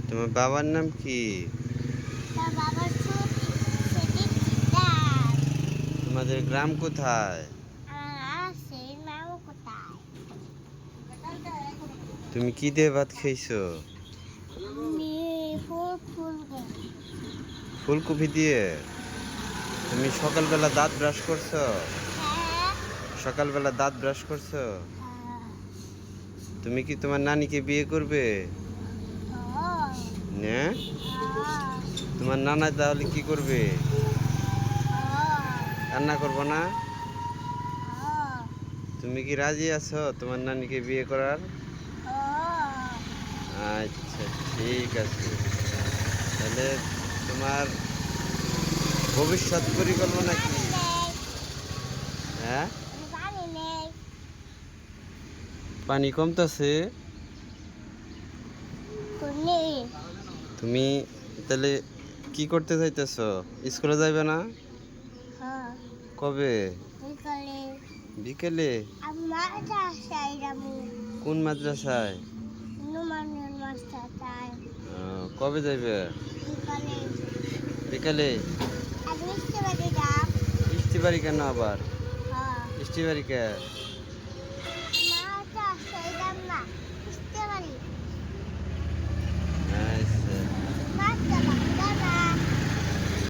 তোমার বাবার নাম কি? তোমাদের গ্রাম কোথায়? তুমি কি দিয়ে ভাত খেয়েছো? ফুলকপি দিয়ে। তুমি সকালবেলা দাঁত ব্রাশ করছো? সকালবেলা দাঁত ব্রাশ করছো? তুমি কি তোমার নানিকে বিয়ে করবে? না, তোমার নানা তাহলে কি করবে? রান্না করবো না? তুমি কি রাজি আছো তোমার নানিকে বিয়ে করার? আচ্ছা, ঠিক আছে। তাহলে তোমার ভবিষ্যৎ পরিকল্পনা কি? হ্যাঁ, পানি কমতেছে। তুমি তাহলে কি করতে চাইতেছো? স্কুলে যাইবে না? কবে? বিকেলে। কোন মাদ্রাসায়? কবে যাইবে? বিকালে। ইষ্টি বাড়ি কেন আবার? ইষ্টি বাড়ি কে?